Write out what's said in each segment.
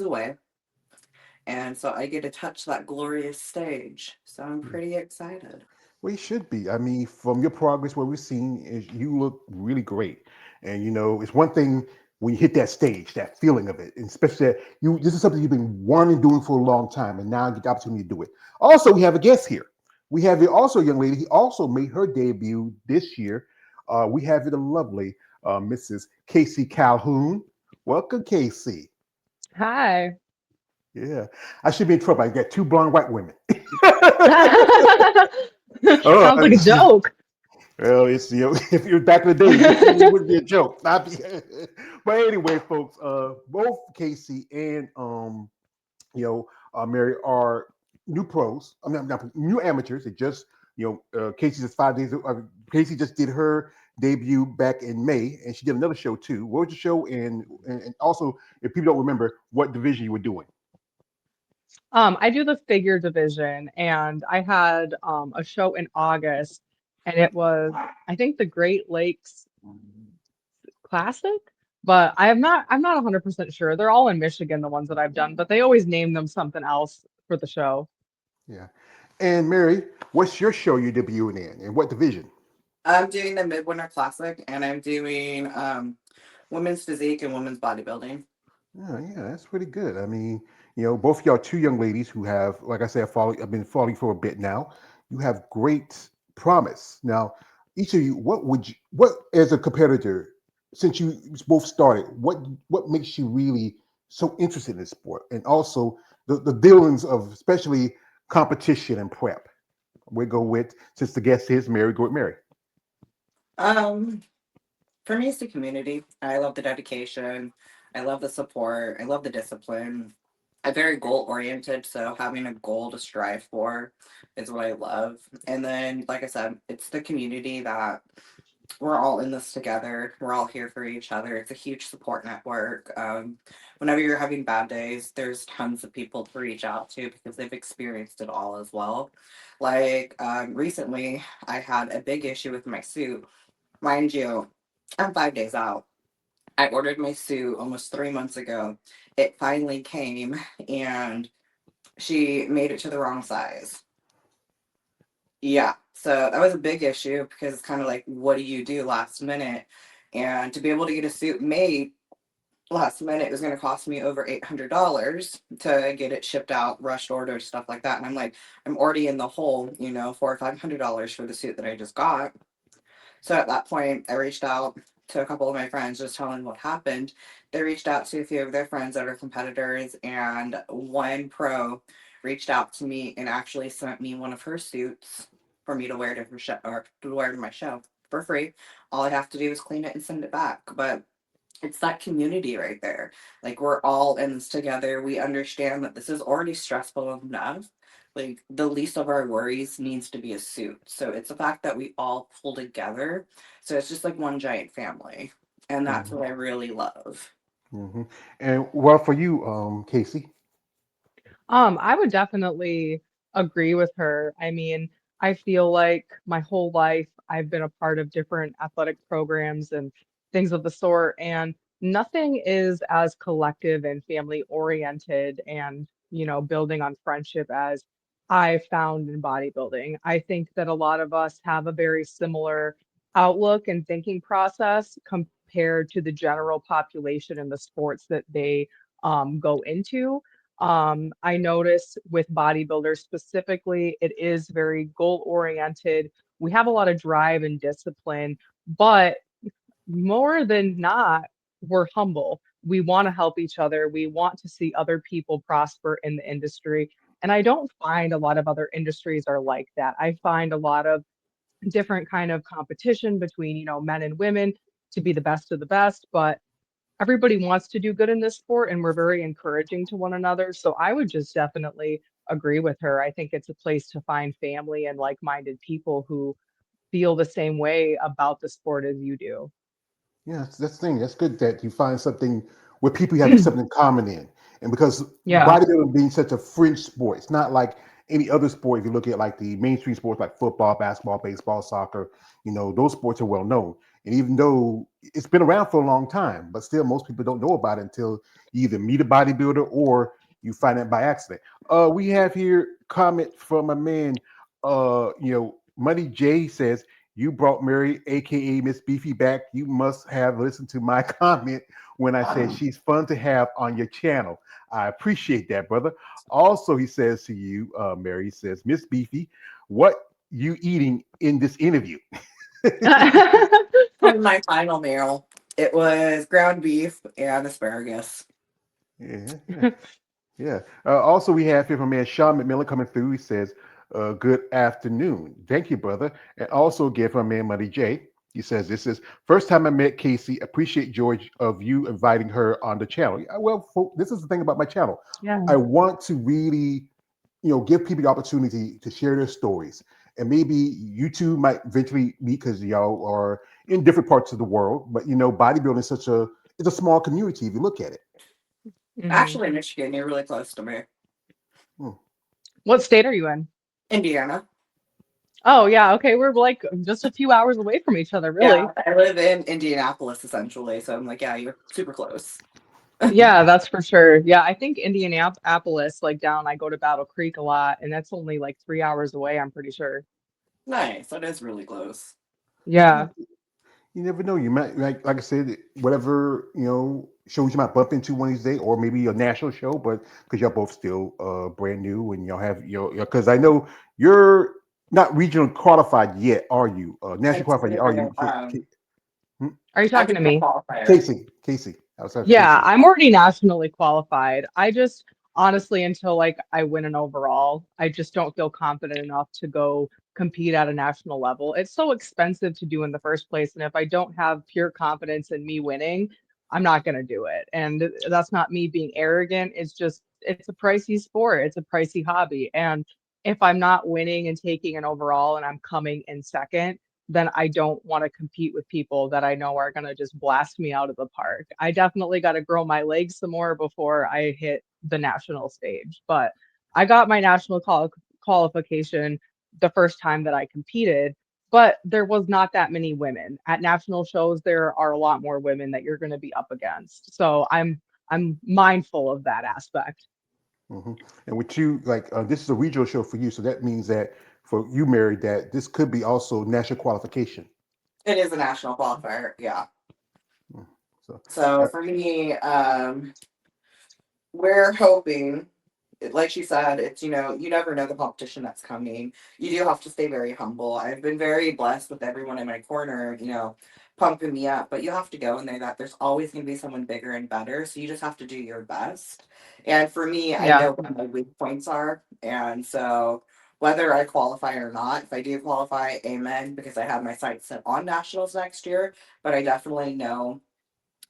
away. And so I get to touch that glorious stage. So I'm pretty excited. We should be. I mean, from your progress, what we've seen is you look really great. And it's one thing when you hit that stage, that feeling of it, and especially that this is something you've been wanting doing for a long time, and now you get the opportunity to do it. Also, we have a guest here. We have also a young lady. He also made her debut this year. We have the lovely Mrs. Casey Calhoun. Welcome, Casey. Hi. Yeah, I should be in trouble. I got two blonde white women. Oh, Sounds like a joke. well, it's if you're back in the day, it would be a joke. But anyway, folks, both Casey and Mary are new pros. I mean, not new amateurs. They just Casey just 5 days. Casey just did her debut back in May, and she did another show too. What was the show? And also, if people don't remember, what division you were doing? I do the figure division, and I had a show in August, and it was, I think, the Great Lakes Classic, but I'm not 100% sure. They're all in Michigan, the ones that I've done, but they always name them something else for the show. Yeah. And Mary, what's your show you're debuting in, and what division? I'm doing the Midwinter Classic and I'm doing women's physique and women's bodybuilding. Yeah, that's pretty good. I mean, both of y'all two young ladies who have, like I said, I've been following for a bit now. You have great promise. Now, each of you, what as a competitor, since you both started, what makes you really so interested in this sport, and also the dealings of especially competition and prep. We go with since the guest is Mary. Go with Mary. Um, for me, it's the community. I love the dedication. I love the support. I love the discipline. I'm very goal oriented, so having a goal to strive for is what I love. And then, like I said, it's the community that we're all in this together. We're all here for each other. It's a huge support network. Whenever you're having bad days, there's tons of people to reach out to because they've experienced it all as well. Like recently, I had a big issue with my suit. Mind you, I'm 5 days out. I ordered my suit almost 3 months ago. It finally came and she made it to the wrong size. Yeah, so that was a big issue because it's kind of like, what do you do last minute? And to be able to get a suit made last minute was going to cost me over $800 to get it shipped out, rushed order, stuff like that. And I'm like, I'm already in the hole, $400 or $500 for the suit that I just got. So at that point, I reached out to a couple of my friends, just telling what happened. They reached out to a few of their friends that are competitors, and one pro reached out to me and actually sent me one of her suits for me to wear to her show or to wear to my show for free. All I have to do is clean it and send it back. But it's that community right there. Like we're all in this together. We understand that this is already stressful enough. Like the least of our worries needs to be a suit. So it's the fact that we all pull together. So it's just like one giant family. And that's Hmm. what I really love. Hmm. And well, for you, Casey. I would definitely agree with her. I mean, I feel like my whole life I've been a part of different athletic programs and things of the sort, and nothing is as collective and family oriented and, building on friendship as I found in bodybuilding. I think that a lot of us have a very similar outlook and thinking process compared to the general population in the sports that they go into. I notice with bodybuilders specifically, it is very goal oriented. We have a lot of drive and discipline, but more than not, we're humble. We want to help each other. We want to see other people prosper in the industry. And I don't find a lot of other industries are like that. I find a lot of different kind of competition between, men and women to be the best of the best, but everybody wants to do good in this sport and we're very encouraging to one another. So I would just definitely agree with her. I think it's a place to find family and like-minded people who feel the same way about the sport as you do. Yeah, that's the thing. That's good that you find something where people have something in common in. And because Yeah. bodybuilding being such a fringe sport, it's not like any other sport. If you look at like the mainstream sports like football, basketball, baseball, soccer, those sports are well known. And even though it's been around for a long time, but still most people don't know about it until you either meet a bodybuilder or you find it by accident. We have here comment from a man. Money J says, "You brought Mary, aka Miss Beefy, back. You must have listened to my comment when I said she's fun to have on your channel. I appreciate that, brother." Also, he says to you, Mary, he says, "Miss Beefy, what you eating in this interview?" For my final meal, it was ground beef and asparagus. Yeah, yeah. Yeah. Also, we have here from man Sean McMillan coming through. He says, "Good afternoon. Thank you, brother." And also again from man Money J. He says, "This is first time I met Casey. Appreciate George of you inviting her on the channel." Yeah, well, this is the thing about my channel. Yeah. I want to really, give people the opportunity to share their stories, and maybe you two might eventually meet because y'all are in different parts of the world. But bodybuilding is such a it's a small community if you look at it. Hmm. Actually, Michigan, you're really close to me. Hmm. What state are you in? Indiana. Oh, yeah. Okay. We're like just a few hours away from each other, Yeah, really. I live in Indianapolis essentially, so I'm like, yeah, you're super close. Yeah, that's for sure. Yeah, I think Indianapolis, like down, I go to Battle Creek a lot, and that's only like 3 hours away, I'm pretty sure. Nice. That is really close. Yeah, Yeah. you never know. You might like I said, whatever shows you might bump into one of these days, or maybe a national show. But because y'all both still brand new, and y'all have because I know you're not regional qualified yet, are you? National qualified yet, are you? Hmm? Are you I'm talking just to a me? qualifier. Casey. I was asking Yeah, Casey. I'm already nationally qualified. I just honestly, until like I win an overall, I just don't feel confident enough to go compete at a national level. It's so expensive to do in the first place. And if I don't have pure confidence in me winning, I'm not going to do it. And that's not me being arrogant. It's just, it's a pricey sport, it's a pricey hobby. And if I'm not winning and taking an overall and I'm coming in second, then I don't want to compete with people that I know are going to just blast me out of the park. I definitely got to grow my legs some more before I hit the national stage. But I got my qualification the first time that I competed, but there was not that many women. At national shows, there are a lot more women that you're going to be up against. So I'm mindful of that aspect. Hmm. And with you, like this is a regional show for you, so that means that for you, Mary, that this could be also national qualification. It is a national qualifier, yeah. Mm. So, So uh, for me, we're hoping, like she said, it's, you never know the competition that's coming. You do have to stay very humble. I've been very blessed with everyone in my corner, pumping me up, but you have to go in there that there's always going to be someone bigger and better. So you just have to do your best. And for me, I Yeah. know what my weak points are. And so whether I qualify or not, if I do qualify, amen, because I have my sights set on nationals next year. But I definitely know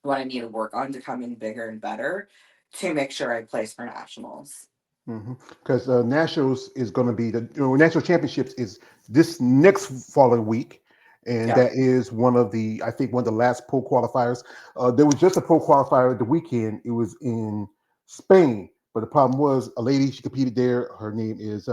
what I need to work on to come in bigger and better to make sure I place for nationals. because nationals is going to be the national championships is this next following week, and Yeah. that is one of the I think one of the last pro qualifiers. There was just a pro qualifier the weekend. It was in Spain, but the problem was a lady she competed there. Her name is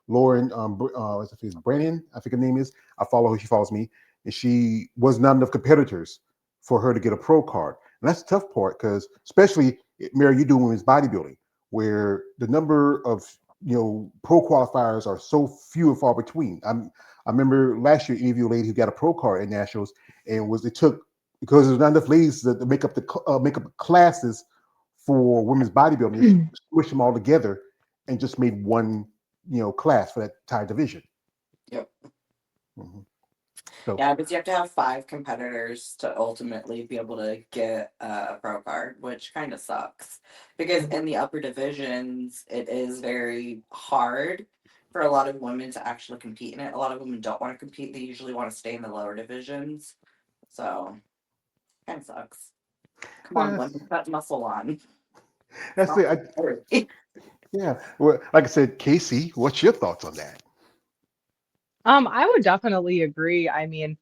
Lauren. I think it's Brennan. I think her name is. I follow her. She follows me, and she was not enough competitors for her to get a pro card. And that's the tough part because especially Mary, you do women's bodybuilding where the number of pro qualifiers are so few and far between. I remember last year interviewed a lady who got a pro card at nationals and was it took because there's not enough ladies to make up the make up classes for women's bodybuilding. Just squish them all together and just made one class for that entire division. Yep. Hmm. So Yeah, because you have to have five competitors to ultimately be able to get a pro card, which kind of sucks. Because in the upper divisions, it is very hard for a lot of women to actually compete in it. A lot of women don't want to compete, they usually want to stay in the lower divisions. So, kind of sucks. Come on, that's women, put muscle on. that's it. Stop it. Yeah. Well, like I said, Casey, what's your thoughts on that? I would definitely agree. I mean,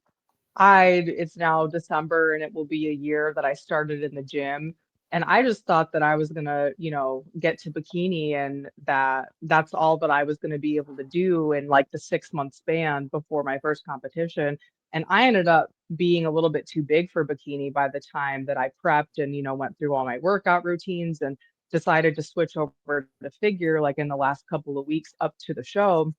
it's now December and it will be a year that I started in the gym. And I just thought that I was gonna, get to bikini and that's all that I was gonna be able to do in like the 6 month span before my first competition. And I ended up being a little bit too big for bikini by the time that I prepped and, went through all my workout routines and decided to switch over to figure like in the last couple of weeks up to the show.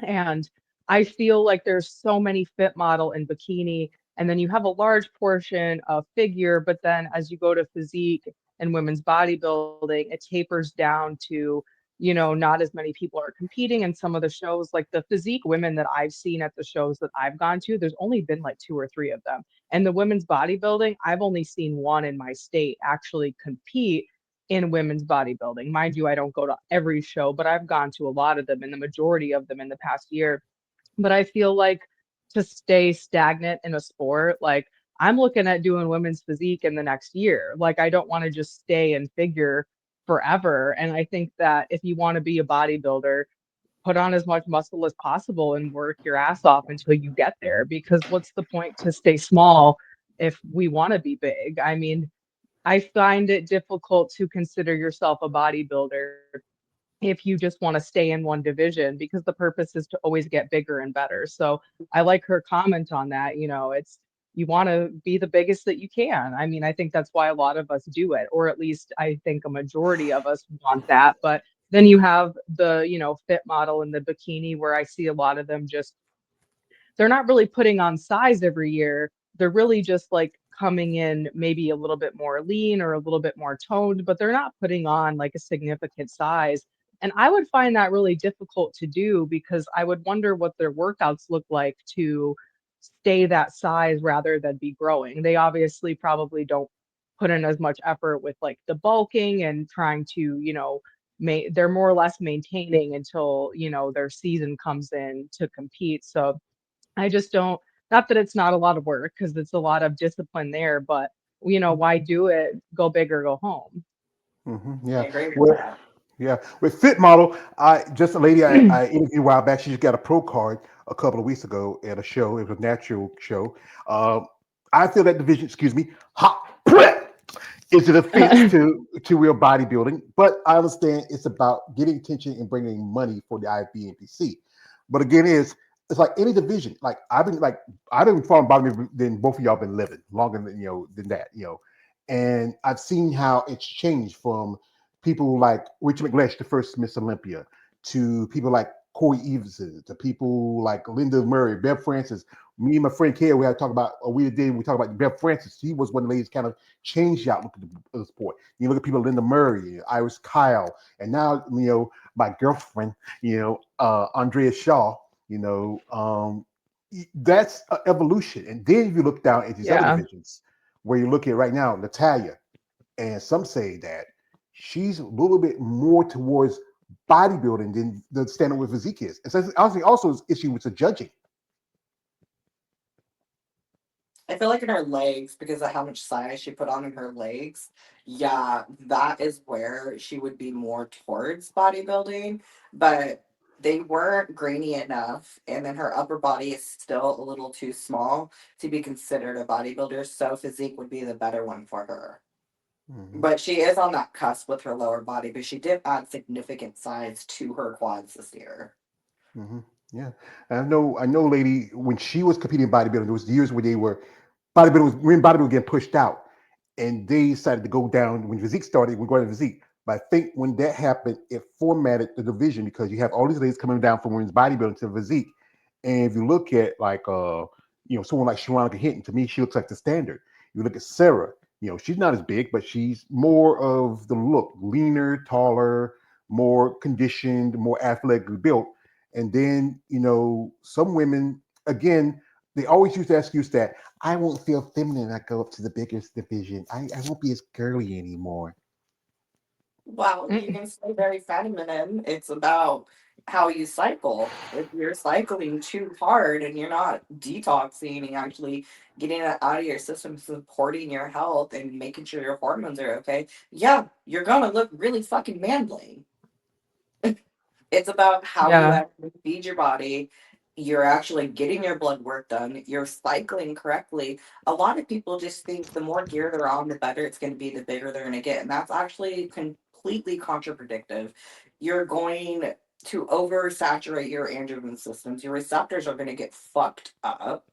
And I feel like there's so many fit model in bikini, and then you have a large portion of figure, but then as you go to physique and women's bodybuilding, it tapers down to, not as many people are competing in some of the shows. Like the physique women that I've seen at the shows that I've gone to, there's only been like two or three of them. And the women's bodybuilding, I've only seen one in my state actually compete in women's bodybuilding. Mind you, I don't go to every show, but I've gone to a lot of them and the majority of them in the past year. But I feel like to stay stagnant in a sport, like I'm looking at doing women's physique in the next year. Like I don't want to just stay and figure forever. And I think that if you want to be a bodybuilder, put on as much muscle as possible and work your ass off until you get there. Because what's the point to stay small if we want to be big? I mean, I find it difficult to consider yourself a bodybuilder if you just want to stay in one division because the purpose is to always get bigger and better. So I like her comment on that. It's you want to be the biggest that you can. I mean, I think that's why a lot of us do it, or at least I think a majority of us want that. But then you have the, fit model and the bikini where I see a lot of them just they're not really putting on size every year. They're really just like coming in maybe a little bit more lean or a little bit more toned, but they're not putting on like a significant size. And I would find that really difficult to do because I would wonder what their workouts look like to stay that size rather than be growing. They obviously probably don't put in as much effort with like the bulking and trying to, they're more or less maintaining until, their season comes in to compete. So I just don't, not that it's not a lot of work because it's a lot of discipline there, but why do it? Go big or go home. I Yeah. agree with Well, that. yeah. With Fit Model, I just a lady I interviewed a while back. She just got a pro card a couple of weeks ago at a show. It was a natural show. Uh, I feel that division, excuse me, hot is an offense to real bodybuilding, but I understand it's about getting attention and bringing money for the IFBNPC. But again, it's like any division. I've been following bodybuilding than both of y'all been living longer than than that, and I've seen how it's changed from people like Richard McLesh, the first Miss Olympia, to people like Corey Eveson, to people like Linda Murray, Bev Francis. Me and my friend Kay, we had to talk about, or we talked about Bev Francis. She was one of the ladies kind of changed the outlook of the sport. You look at people, Linda Murray, Iris Kyle, and now, my girlfriend, Andrea Shaw, that's evolution. And then if you look down at these other Yeah. divisions, where you look at right now, Natalia, and some say that she's a little bit more towards bodybuilding than the standard with physique is. And so honestly, also is issue with the judging. I feel like in her legs, because of how much size she put on in her legs, yeah, that is where she would be more towards bodybuilding. But they weren't grainy enough, and then her upper body is still a little too small to be considered a bodybuilder. So physique would be the better one for her. Mm-hmm. But she is on that cusp with her lower body, but she did add significant size to her quads this year. Mm-hmm. Yeah, I know, lady, when she was competing in bodybuilding, there was years where they were bodybuilding was when bodybuilding was getting pushed out, and they decided to go down when physique started. We're going to physique, but I think when that happened, it formatted the division because you have all these ladies coming down from women's bodybuilding to physique, and if you look at like someone like Sharonica Hinton, to me she looks like the standard. You look at Sarah, she's not as big, but she's more of the look, leaner, taller, more conditioned, more athletically built. And then, some women, again, they always use the excuse that I won't feel feminine when I go up to the biggest division. I won't be as girly anymore. Well, you can stay very feminine. It's about how you cycle. If you're cycling too hard and you're not detoxing and actually getting it out of your system, supporting your health and making sure your hormones are okay, yeah, you're gonna look really fucking manly. It's about how you Yeah. actually feed your body. You're actually getting your blood work done. You're cycling correctly. A lot of people just think the more gear they're on, the better it's going to be, the bigger they're going to get. And that's actually completely contradictive. You're going to oversaturate your androgen systems, your receptors are going to get fucked up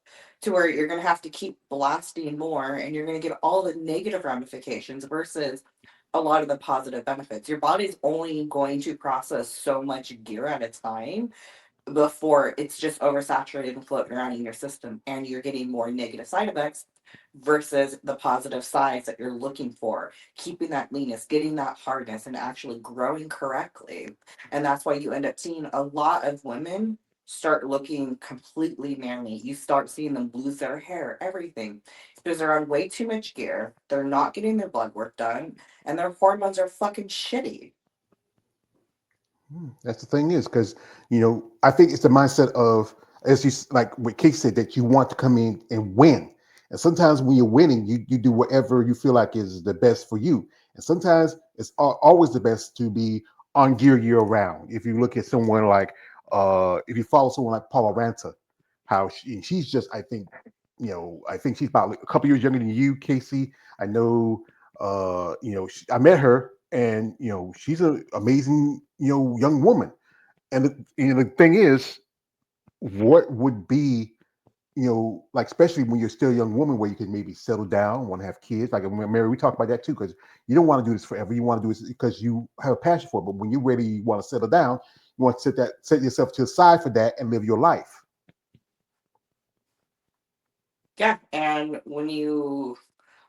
to where you're going to have to keep blasting more and you're going to get all the negative ramifications versus a lot of the positive benefits. Your body's only going to process so much gear at a time before it's just oversaturated and floating around in your system and you're getting more negative side effects versus the positive sides that you're looking for, keeping that leanness, getting that hardness, and actually growing correctly. And that's why you end up seeing a lot of women start looking completely manly. You start seeing them lose their hair, everything, because they're on way too much gear, they're not getting their blood work done, and their hormones are fucking shitty. That's the thing is because I think it's the mindset of, as like what Kate said, that you want to come in and win. And sometimes when you're winning, you do whatever you feel like is the best for you. And sometimes it's always the best to be on gear year round. If you look at someone like, if you follow someone like Paula Ranta, how she's just, I think she's about like a couple years younger than you, Casey. I know, I met her, and she's an amazing, young woman. And the thing is, what would be, like, especially when you're still a young woman, where you can maybe settle down, want to have kids. Like Mary, we talked about that too, because you don't want to do this forever. You want to do this because you have a passion for it. But when you're ready, you want to settle down. You want to set yourself to the side for that and live your life. Yeah, and when you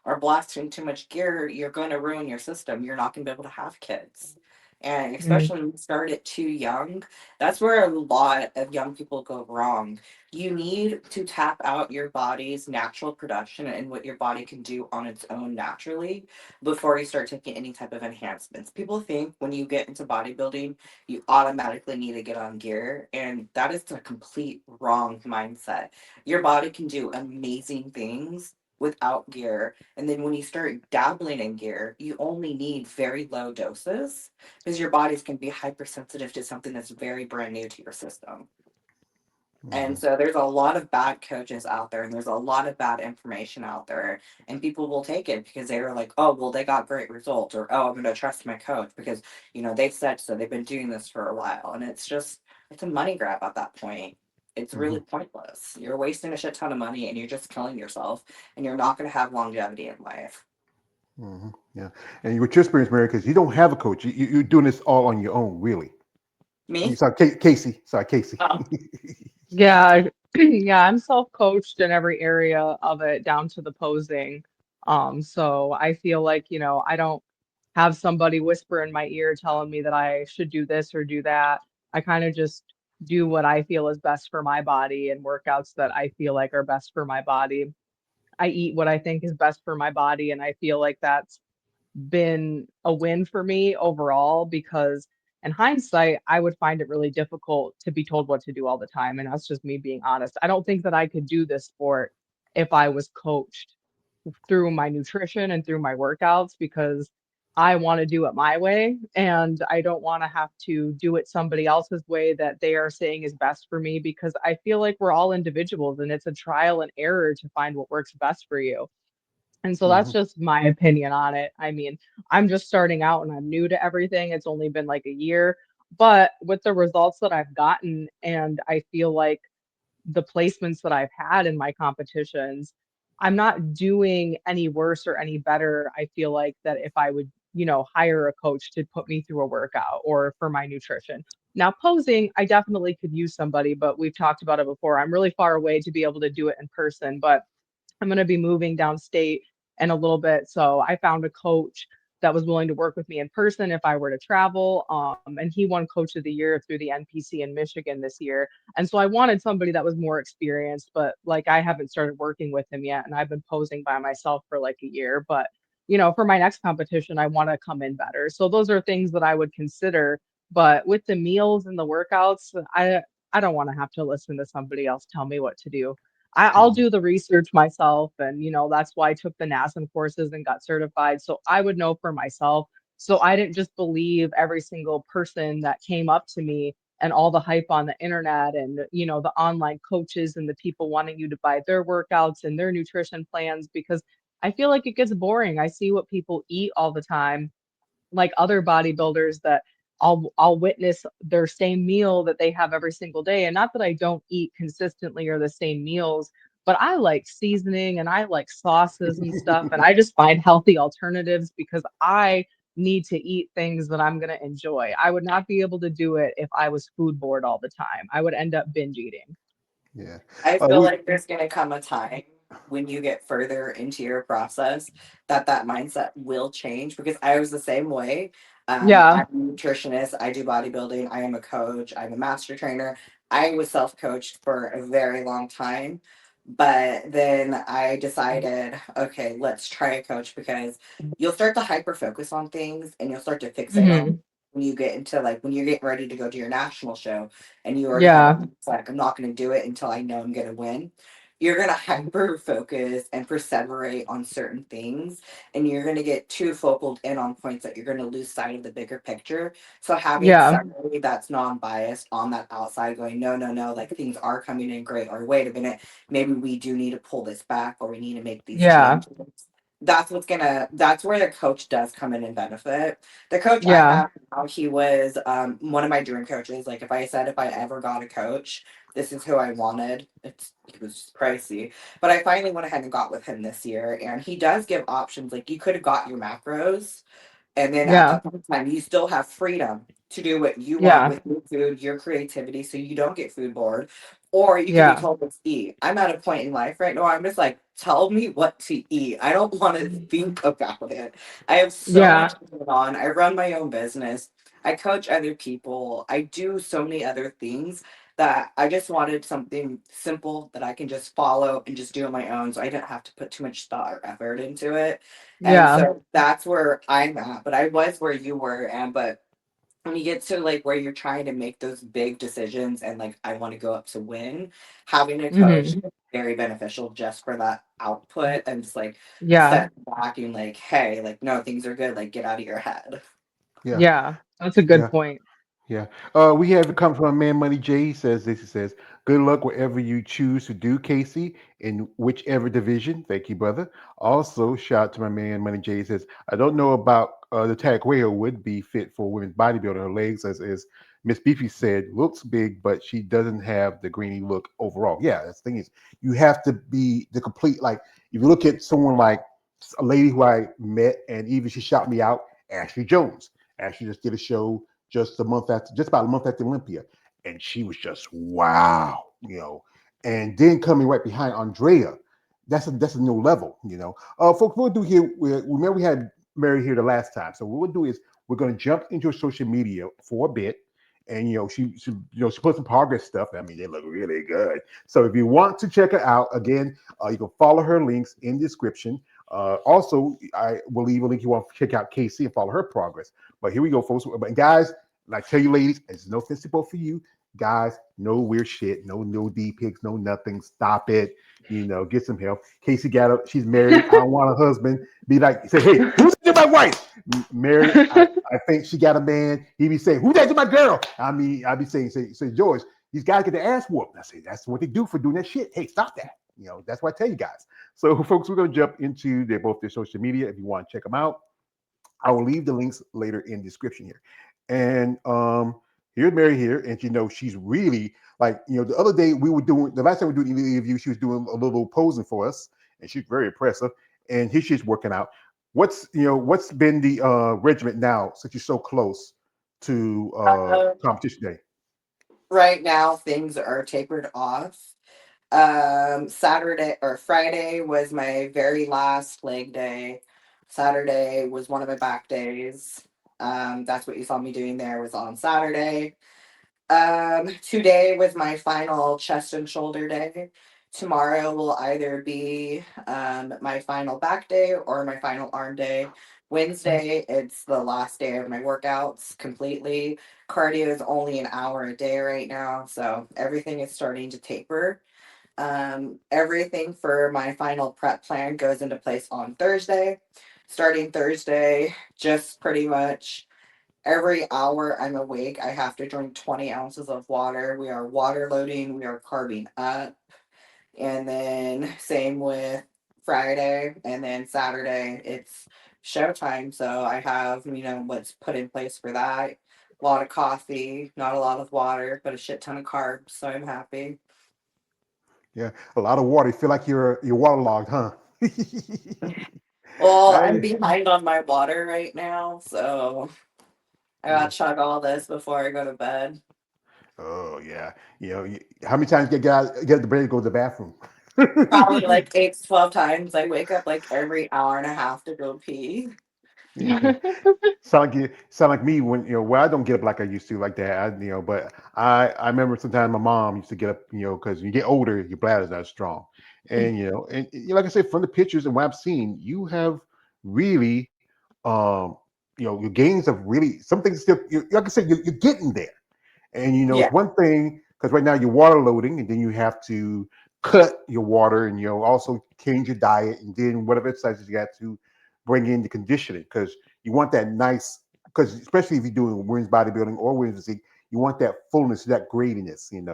are blasting too much gear, you're going to ruin your system. You're not going to be able to have kids. And Mm, especially when you start it too young, that's where a lot of young people go wrong. You need to tap out your body's natural production and what your body can do on its own naturally before you start taking any type of enhancements. People think when you get into bodybuilding, you automatically need to get on gear, and that is a complete wrong mindset. Your body can do amazing things without gear. And then when you start dabbling in gear, you only need very low doses because your bodies can be hypersensitive to something that's very brand new to your system. And Hmm. so there's a lot of bad coaches out there and there's a lot of bad information out there. And people will take it because they were like, oh, well, they got great results. Or, oh, I'm going to trust my coach because, they've said so. They've been doing this for a while. And it's just, it's a money grab at that point. It's really Hmm. pointless. You're wasting a shit ton of money and you're just killing yourself. And you're not going to have longevity in life. Hmm. Yeah. And with your experience, Mary, because you don't have a coach, you're doing this all on your own, really. I mean, Me? sorry, Casey. Sorry, Casey. Oh, yeah, yeah, I'm self-coached in every area of it down to the posing. So I feel like, I don't have somebody whisper in my ear telling me that I should do this or do that. I kind of just do what I feel is best for my body and workouts that I feel like are best for my body. I eat what I think is best for my body, and I feel like that's been a win for me overall because in hindsight, I would find it really difficult to be told what to do all the time. And that's just me being honest. I don't think that I could do this sport if I was coached through my nutrition and through my workouts because I want to do it my way and I don't want to have to do it somebody else's way that they are saying is best for me because I feel like we're all individuals and it's a trial and error to find what works best for you. And so that's Hmm. just my opinion on it. I mean, I'm just starting out and I'm new to everything. It's only been like a year, but with the results that I've gotten, and I feel like the placements that I've had in my competitions, I'm not doing any worse or any better. I feel like that if I would, hire a coach to put me through a workout or for my nutrition. Now, posing, I definitely could use somebody, but we've talked about it before. I'm really far away to be able to do it in person, but I'm going to be moving downstate in a little bit. So I found a coach that was willing to work with me in person if I were to travel. And he won Coach of the Year through the NPC in Michigan this year. And so I wanted somebody that was more experienced, but like I haven't started working with him yet. And I've been posing by myself for like a year. But, for my next competition, I want to come in better. So those are things that I would consider. But with the meals and the workouts, I don't want to have to listen to somebody else tell me what to do. I'll Hmm. do the research myself, and that's why I took the NASM courses and got certified, so I would know for myself. So I didn't just believe every single person that came up to me and all the hype on the internet and the online coaches and the people wanting you to buy their workouts and their nutrition plans because I feel like it gets boring. I see what people eat all the time like other bodybuilders that I'll witness their same meal that they have every single day. And not that I don't eat consistently or the same meals, but I like seasoning and I like sauces and stuff. And I just find healthy alternatives because I need to eat things that I'm going to enjoy. I would not be able to do it if I was food bored all the time. I would end up binge eating. Yeah. I feel We like there's going to come a time when you get further into your process that that mindset will change, because I was the same way. Yeah. I'm a nutritionist. I do bodybuilding. I am a coach. I'm a master trainer. I was self coached for a very long time. But then I decided, okay, let's try a coach, because you'll start to hyper focus on things and you'll start to fixate on Hmm. when you get into, like, when you're getting ready to go to your national show and you already have a, Yeah. it's like, I'm not going to do it until I know I'm going to win. You're going to hyper focus and perseverate on certain things, and you're going to get too focal in on points that you're going to lose sight of the bigger picture. So having Yeah. somebody that's non-biased on that outside going, no, no, no, like things are coming in great, or wait a minute, maybe we do need to pull this back, or we need to make these Yeah. changes. That's where the coach does come in and benefit. The coach I Yeah. have now, he was one of my dream coaches. Like, if I said if I ever got a coach, this is who I wanted. It was pricey, but I finally went ahead and got with him this year, and he does give options. Like, you could have got your macros, and then at Yeah. that point in time, you still have freedom to do what you want Yeah. with your food, your creativity, so you don't get food bored. Or you could be Yeah. told what to eat. I'm at a point in life right now, I'm just like, tell me what to eat. I don't want to think about it. I have so Yeah. much going on. I run my own business. I coach other people. I do so many other things that I just wanted something simple that I can just follow and just do on my own, so I didn't have to put too much thought or effort into it. And Yeah. so that's where I'm at. But I was where you were, and but when you get to like where you're trying to make those big decisions and like I want to go up to win, having a coach Hmm. is very beneficial just for that output, and just like Yeah. step back and like, hey, like, no, things are good. Like, get out of your head. yeah. Yeah. That's a good Yeah. point. Yeah. We have it comes from Man Money J. He says this. He says, "Good luck whatever you choose to do, Casey, in whichever division." Thank you, brother. Also, shout out to my man Money J. He says, "I don't know about the tag Wayo would be fit for women's bodybuilding. Her legs, as Miss Beefy said, looks big, but she doesn't have the greeny look overall." Yeah, that's the thing is, you have to be the complete. Like, if you look at someone like a lady who I met, and even she shot me out, Ashley Jones. Ashley just did a show just about a month after Olympia, and she was just wow, And then coming right behind Andrea, that's a new level. Folks, we'll do here. Remember we had Mary here the last time, so what we'll do is we're going to jump into her social media for a bit. And she put some progress stuff. I mean, they look really good. So if you want to check her out again, you can follow her links in the description. Also, I will leave a link you want to check out Casey and follow her progress. But here we go, folks. But guys, like I tell you, ladies, it's no offense to both for you. Guys, no weird shit, no D pics, no nothing. Stop it. Get some help. Casey got up. She's married. I don't want a husband. Be like, say, hey, who's my wife? Mary, I think she got a man. He be saying, who's that? My girl. I mean, I be saying, say, George, these guys get the ass whooped. I say, that's what they do for doing that shit. Hey, stop that. That's what I tell you guys. So, folks, we're going to jump into both their social media if you want to check them out. I will leave the links later in the description here. And here's Mary here, and she's really like the other day the last time we were doing the interview, she was doing a little posing for us, and she's very impressive. And here she's working out. What's been the regiment now since you're so close to Uh, competition day? right now, things are tapered off. Saturday or Friday was my very last leg day. Saturday was one of my back days. That's what you saw me doing there, was on Saturday. Today was my final chest and shoulder day. Tomorrow will either be my final back day or my final arm day. Wednesday, it's the last day of my workouts completely. Cardio is only an hour a day right now, so everything is starting to taper. Everything for my final prep plan goes into place on Thursday. Starting Thursday, just pretty much every hour I'm awake, I have to drink 20 ounces of water. We are water loading, we are carbing up. And then same with Friday. And then Saturday, it's showtime. So I have, what's put in place for that. A lot of coffee, not a lot of water, but a shit ton of carbs. So I'm happy. Yeah, a lot of water. You feel like you're waterlogged, huh? Well, I'm I, behind on my water right now, so I yeah. gotta chug all this before I go to bed. Oh yeah. How many times get the brain to go to the bathroom? Probably like 8 to 12 times. I wake up like every hour and a half to go pee. Yeah. Sound like me when well I don't get up like I used to like that. But I remember sometimes my mom used to get up, because you get older, your bladder's not strong, and like I said, from the pictures and what I've seen, you have really, um, your gains of really something still. Like I said, you're getting there. And it's Yeah, one thing because right now you're water loading, and then you have to cut your water, and also change your diet, and then whatever exercises you got to bring in the conditioning because you want that nice. Because especially if you're doing women's bodybuilding or women's physique, you want that fullness, that gradiness, yeah.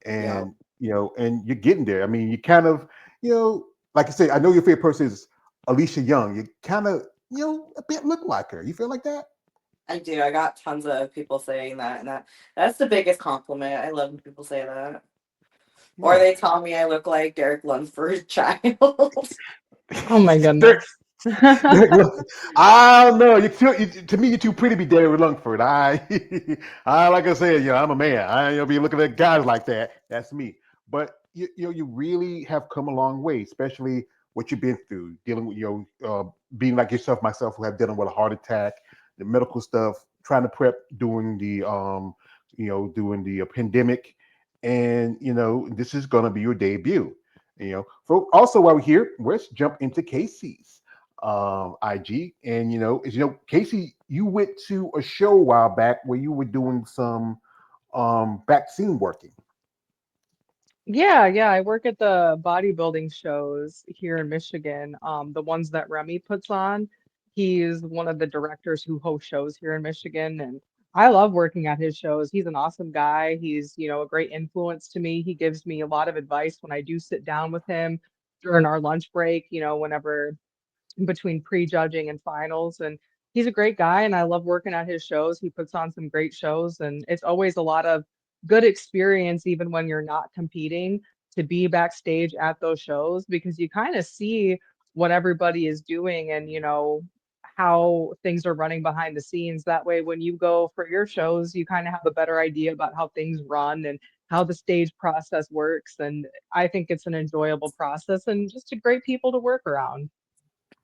and you're getting there. I mean, you kind of, like I said, I know your favorite person is Alicia Young. You kind of, a bit look like her. You feel like that? I do. I got tons of people saying that, and that's the biggest compliment. I love when people say that. Or Yeah. they tell me I look like Derek Lunsford's child. Oh my Derek, goodness. I don't know. To me, you're too pretty to be David Lungford. I like I said, I'm a man. Be looking at guys like that. That's me. But you really have come a long way, especially what you've been through, dealing with being like yourself, myself, who have dealing with a heart attack, the medical stuff, trying to prep during the pandemic, and this is gonna be your debut. Also while we're here, let's jump into Casey's IG. And Casey, you went to a show a while back where you were doing some vaccine working. Yeah, yeah, I work at the bodybuilding shows here in Michigan, the ones that Remy puts on. He's one of the directors who hosts shows here in Michigan, and I love working at his shows. He's an awesome guy. He's, a great influence to me. He gives me a lot of advice when I do sit down with him during our lunch break, whenever between prejudging and finals. And he's a great guy, and I love working at his shows. He puts on some great shows, and it's always a lot of good experience, even when you're not competing, to be backstage at those shows because you kind of see what everybody is doing and, how things are running behind the scenes. That way, when you go for your shows, you kind of have a better idea about how things run and how the stage process works. And I think it's an enjoyable process and just a great people to work around.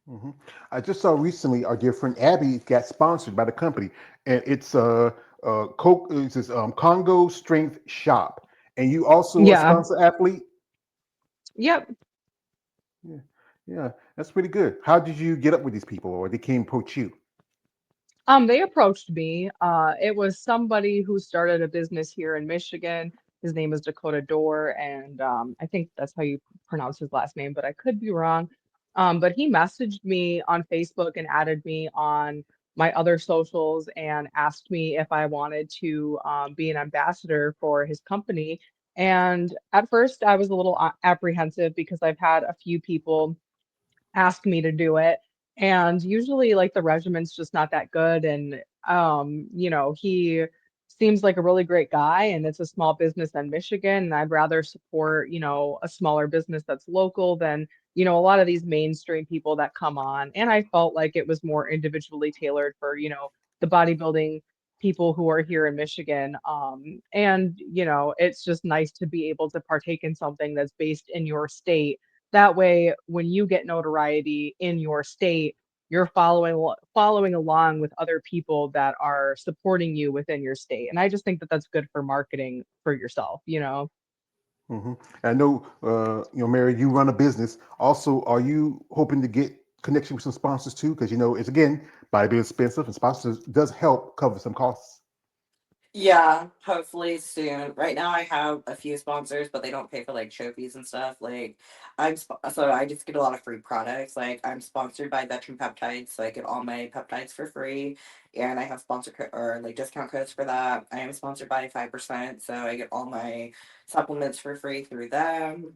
hmm I just saw recently our dear friend Abby got sponsored by the company, and it's it says Congo Strength Shop, and you also a Yeah. sponsor athlete. Yep. Yeah, yeah, that's pretty good. How did you get up with these people, or they came approach you? They approached me. It was somebody who started a business here in Michigan. His name is Dakota Door, and I think that's how you pronounce his last name, but I could be wrong. But he messaged me on Facebook and added me on my other socials and asked me if I wanted to be an ambassador for his company. And at first, I was a little apprehensive because I've had a few people ask me to do it. And usually like the regiment's just not that good. And he seems like a really great guy and it's a small business in Michigan. And I'd rather support, a smaller business that's local than, a lot of these mainstream people that come on. And I felt like it was more individually tailored for, the bodybuilding people who are here in Michigan. And it's just nice to be able to partake in something that's based in your state that way, when you get notoriety in your state, you're following along with other people that are supporting you within your state. And I just think that that's good for marketing for yourself. hmm I know, Mary, you run a business. Also, are you hoping to get connection with some sponsors too? Because it's again, bodybuilding expensive, and sponsors does help cover some costs. Yeah, hopefully soon. Right now, I have a few sponsors, but they don't pay for like trophies and stuff. Like, so I just get a lot of free products. Like, I'm sponsored by Veteran Peptides, so I get all my peptides for free, and I have or like discount codes for that. I am sponsored by 5%, so I get all my supplements for free through them.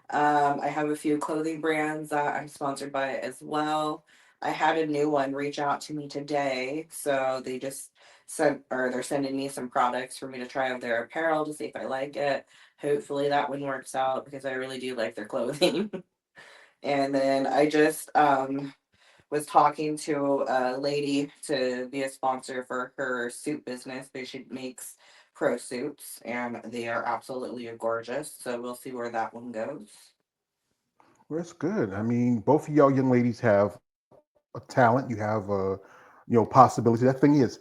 I have a few clothing brands that I'm sponsored by as well. I had a new one reach out to me today, so they're sending me some products for me to try out their apparel to see if I like it. Hopefully that one works out because I really do like their clothing. And then I just was talking to a lady to be a sponsor for her suit business because she makes pro suits and they are absolutely gorgeous. So we'll see where that one goes. Well, that's good. I mean, both of y'all young ladies have a talent. You have possibility. That thing is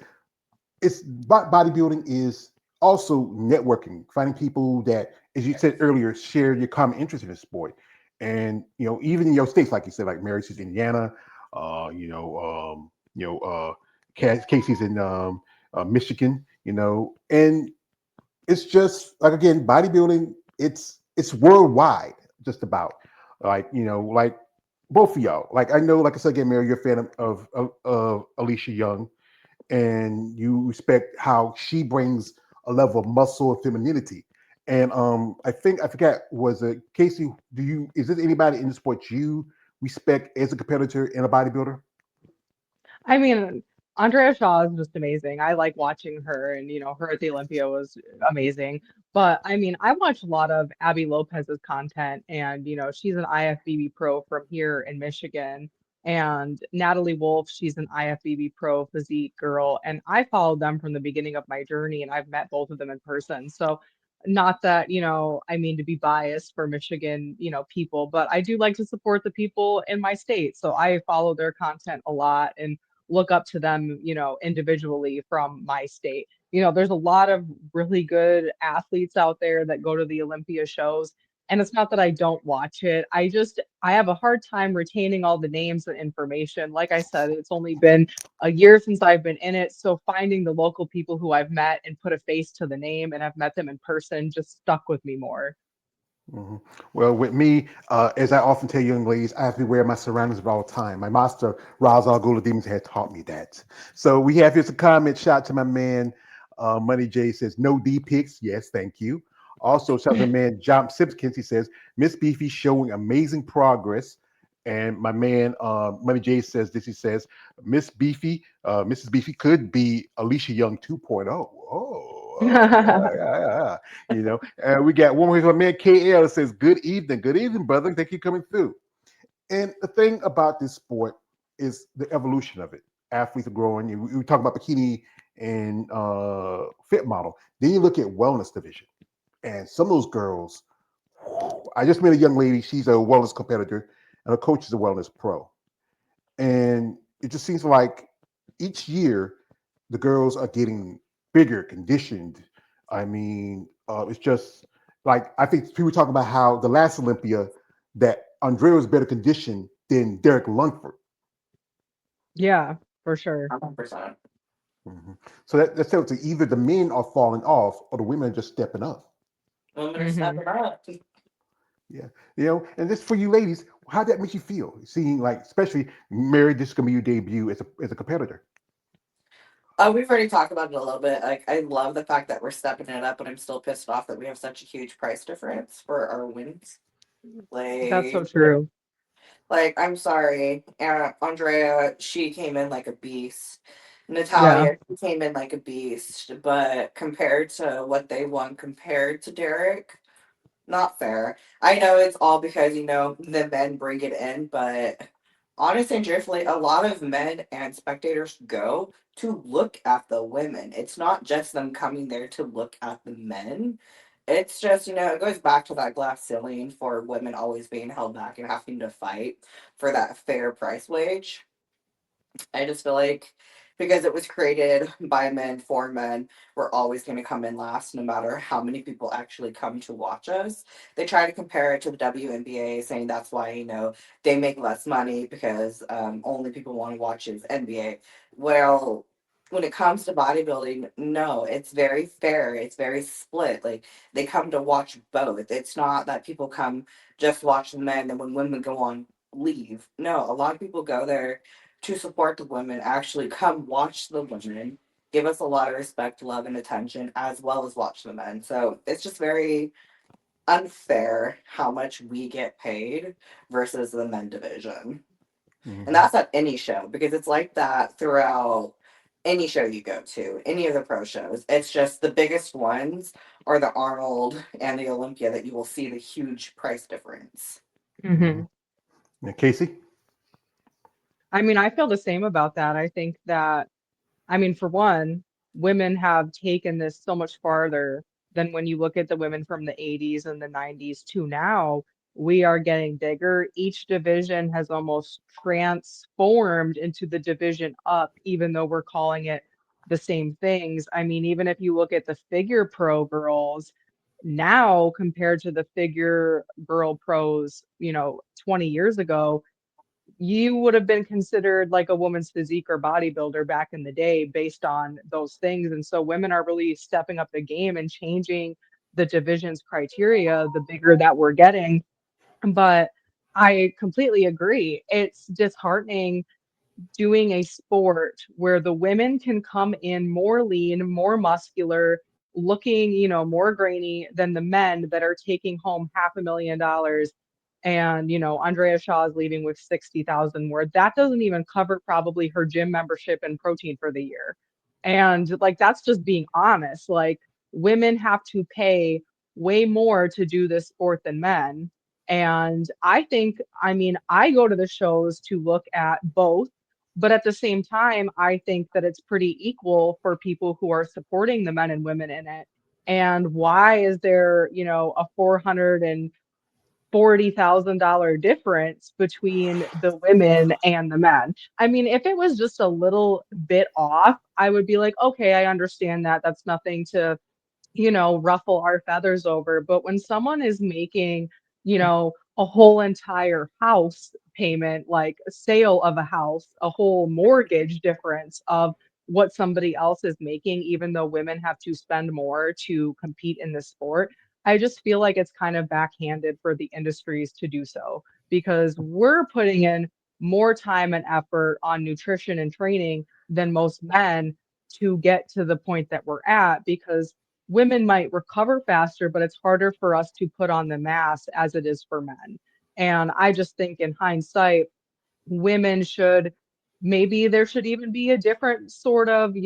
bodybuilding is also networking, finding people that, as you said earlier, share your common interest in the sport. And even in your states, like you said, like Mary's in Indiana, uh, you know, um, you know, Casey's in Michigan, and it's just like, again, bodybuilding. It's worldwide, just about. Like both of y'all. Like, I know, like I said again, Mary, you're a fan of Alicia Young, and you respect how she brings a level of muscle and femininity. And I think, I forget, was it Casey? Is there anybody in the sport you respect as a competitor and a bodybuilder? I mean, Andrea Shaw is just amazing. I like watching her, and her at the Olympia was amazing. But I mean, I watch a lot of Abby Lopez's content, and she's an IFBB pro from here in Michigan. And Natalie Wolf, she's an IFBB pro physique girl, and I followed them from the beginning of my journey, and I've met both of them in person. So, not that, I mean to be biased for Michigan, people, but I do like to support the people in my state. So I follow their content a lot and look up to them, individually from my state. There's a lot of really good athletes out there that go to the Olympia shows. And it's not that I don't watch it. I have a hard time retaining all the names and information. Like I said, it's only been a year since I've been in it. So finding the local people who I've met and put a face to the name and I've met them in person just stuck with me more. hmm Well, with me, as I often tell young ladies, I have to be aware of my surroundings at all time. My master, Ra's al Ghul Demons, had taught me that. So we have here's a comment. Shout out to my man, Money J says, no D pics. Yes, thank you. Also, shout out to my man, John Simpkins. He says, Miss Beefy showing amazing progress. And my man, Money J says this. He says, Miss Beefy, Mrs. Beefy could be Alicia Young 2.0. Yeah, yeah, yeah. We got one more here from my man KL that says, good evening, brother. Thank you for coming through. And the thing about this sport is the evolution of it. Athletes are growing. We talk about bikini and fit model. Then you look at wellness division, and some of those girls. I just met a young lady. She's a wellness competitor, and her coach is a wellness pro. And it just seems like each year the girls are getting bigger, conditioned. I mean, it's just like, I think people talk about how the last Olympia that Andrea was better conditioned than Derek Lungford. Yeah, for sure. 100%. Mhm. So that tells you either the men are falling off or the women are just stepping up. Women are Hmm. stepping up. Yeah, and this for you ladies, how that makes you feel, seeing, like, especially Mary, this is gonna be your debut as a competitor. We've already talked about it a little bit. Like, I love the fact that we're stepping it up, but I'm still pissed off that we have such a huge price difference for our wins. That's so Like, true. I'm sorry, Andrea, she came in like a beast. Yeah. Natalia, she came in like a beast, but compared to what they won, compared to Derek, not fair. I know it's all because, the men bring it in, but honestly and truthfully, a lot of men and spectators go to look at the women. It's not just them coming there to look at the men. It's just, it goes back to that glass ceiling for women always being held back and having to fight for that fair price wage. I just feel like because it was created by men for men, we're always going to come in last no matter how many people actually come to watch us. They try to compare it to the WNBA, saying that's why, they make less money because only people want to watch is NBA. Well, when it comes to bodybuilding, no, it's very fair. It's very split. Like, they come to watch both. It's not that people come just watch the men and when women go on, leave. No, a lot of people go there to support the women, actually come watch the women, give us a lot of respect, love, and attention, as well as watch the men. So it's just very unfair how much we get paid versus the men division. And Hmm that's at any show because it's like that throughout. any show you go to, any of the pro shows. It's just the biggest ones are the Arnold and the Olympia that you will see the huge price difference. Mhm. Hmm. And Casey. I mean, I feel the same about that. I think that, I mean, for one, women have taken this so much farther than when you look at the women from the 80s and the 90s to now. We are getting bigger. Each division has almost transformed into the division up, even though we're calling it the same things. I mean, even if you look at the figure pro girls now compared to the figure girl pros, 20 years ago, you would have been considered like a woman's physique or bodybuilder back in the day based on those things. And so women are really stepping up the game and changing the division's criteria the bigger that we're getting. But I completely agree. It's disheartening doing a sport where the women can come in more lean, more muscular, looking, more grainy than the men that are taking home $500,000. And, Andrea Shaw is leaving with 60,000 more. That doesn't even cover probably her gym membership and protein for the year. And like, that's just being honest. Like, women have to pay way more to do this sport than men. And I think, I mean, I go to the shows to look at both, but at the same time, I think that it's pretty equal for people who are supporting the men and women in it. And why is there, a $440,000 difference between the women and the men? I mean, if it was just a little bit off, I would be like, okay, I understand that. That's nothing to ruffle our feathers over. But when someone is making, a whole entire house payment, like a sale of a house, a whole mortgage difference of what somebody else is making, even though women have to spend more to compete in this sport, I just feel like it's kind of backhanded for the industries to do so because we're putting in more time and effort on nutrition and training than most men to get to the point that we're at because women might recover faster, but it's harder for us to put on the mass as it is for men. And I just think in hindsight, women should maybe there should even be a different sort of,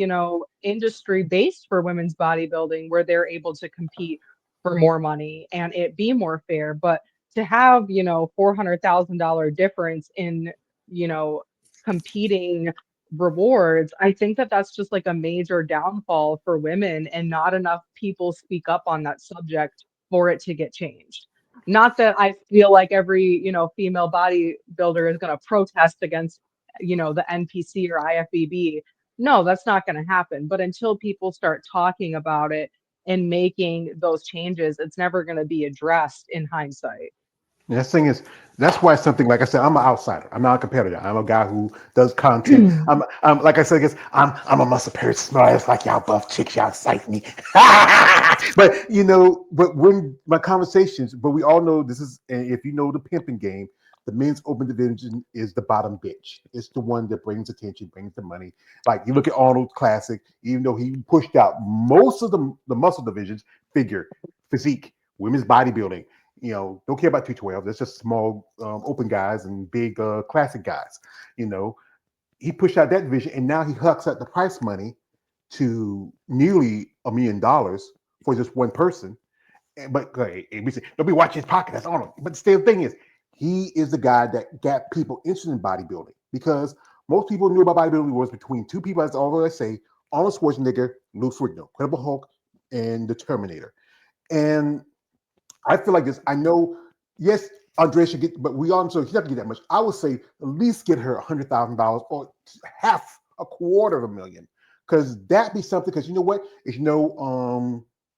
industry based for women's bodybuilding where they're able to compete for more money and it be more fair. But to have, $400,000 difference in, you know, competing rewards, I think that that's just like a major downfall for women and not enough people speak up on that subject for it to get changed. Not that I feel like every, female bodybuilder is going to protest against, the NPC or IFBB. No, that's not going to happen. But until people start talking about it and making those changes, it's never going to be addressed in hindsight. And that's thing is, that's why something like I said, I'm an outsider. I'm not a competitor. I'm a guy who does content. I'm like I said, I guess I'm a muscle pair smart. It's like y'all buff chicks, y'all excite me. But but when my conversations, but we all know this is, and if you know the pimping game, the men's open division is the bottom bitch. It's the one that brings attention, brings the money. Like you look at Arnold Classic, even though he pushed out most of the muscle divisions, figure, physique, women's bodybuilding, don't care about 212. That's just small open guys and big classic guys. You know, he pushed out that division, and now he hucks out the price money to nearly $1 million for just one person. But we say, don't be watching his pocket. That's Arnold. But the same thing is, he is the guy that got people interested in bodybuilding because most people knew about bodybuilding was between two people. As always I say, Arnold Schwarzenegger, Lou Ferrigno, Incredible Hulk, and the Terminator. And I feel like this. I know, yes, Andrea should get, but we also she doesn't get that much. I would say at least get her $100,000 or half, a quarter of a million, because that be something. Because you know what? Is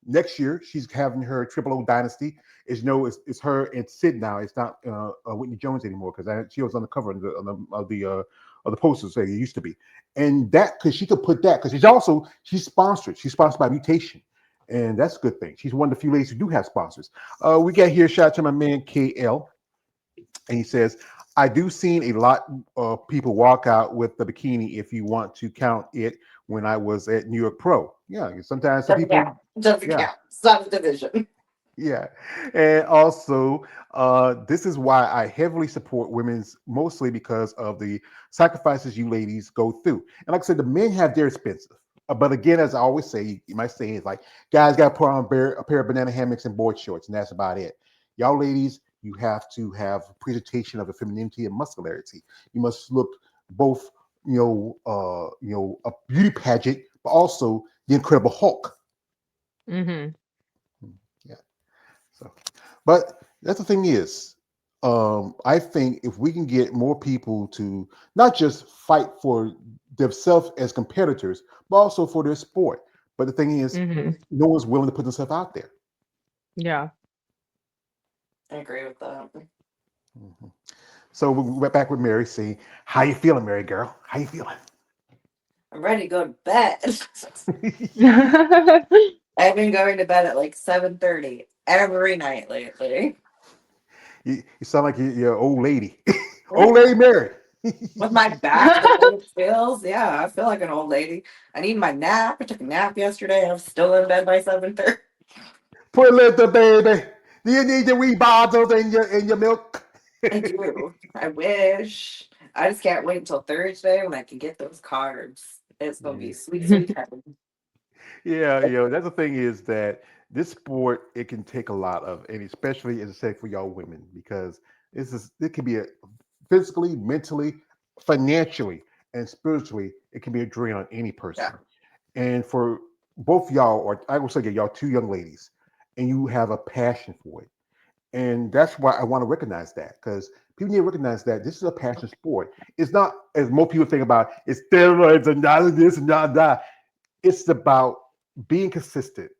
next year she's having her Triple O Dynasty. It's her and Sid now. It's not Whitney Jones anymore because she was on the cover of the posters. Say it used to be, and that because she could put that because she's sponsored. She's sponsored by Mutation. And that's a good thing. She's one of the few ladies who do have sponsors. We got here a shout out to my man KL, and he says, "I do seen a lot of people walk out with the bikini if you want to count it. When I was at New York Pro, yeah, sometimes some Doesn't count. people, Doesn't yeah, count. It's not a division. Yeah, and also this is why I heavily support women's, mostly because of the sacrifices you ladies go through. And like I said, the men have their expensive. But again, as I always say, my saying is like, guys got to put on a pair of banana hammocks and board shorts, and that's about it. Y'all ladies, you have to have a presentation of a femininity and muscularity. You must look both, a beauty pageant, but also the Incredible Hulk. Hmm. Yeah. So, but that's the thing is, I think if we can get more people to not just fight for themselves as competitors, but also for their sport. But the thing is, Hmm. no one's willing to put themselves out there. Yeah. I agree with that. Mhm. So we went back with Mary, saying, "How you feeling, Mary girl? How you feeling?" I'm ready to go to bed. I've been going to bed at like 7:30 every night lately. You sound like you're an old lady, old lady Mary. With my back the way it feels, yeah, I feel like an old lady. I need my nap. I took a nap yesterday and I'm still in bed by 7:30. Poor little baby. Do you need the wee bottles in your milk? I do. I wish. I just can't wait until Thursday when I can get those carbs. It's gonna be Yeah. sweet, sweet heaven. Yeah, that's the thing is that this sport it can take a lot of, and especially as I said for y'all women, because it can be a physically, mentally, financially, and spiritually, it can be a drain on any Yeah. person. And for both y'all, or I will say y'all two young ladies, and you have a passion for it, and that's why I want to recognize that because people need to recognize that this is a passion sport. It's not as most people think about. It's steroids and not this and not that. It's about being consistent,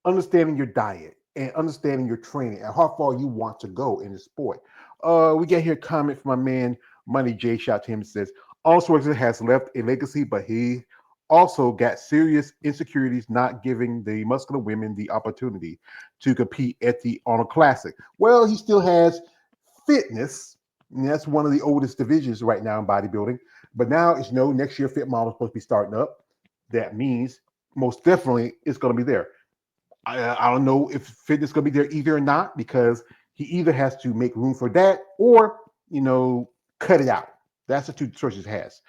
understanding your diet, and understanding your training and how far you want to go in the sport. We get here a comment from my man Money J. Shout to him says, Arnold Schwarzenegger has left a legacy, but he also got serious insecurities not giving the muscular women the opportunity to compete at the Arnold Classic. Well, he still has fitness. And that's one of the oldest divisions right now in bodybuilding. But now, as you know, next year Fit Model is supposed to be starting up. That means most definitely it's going to be there. I don't know if fitness is going to be there either or not because he either has to make room for that or cut it out. That's the two choices he has.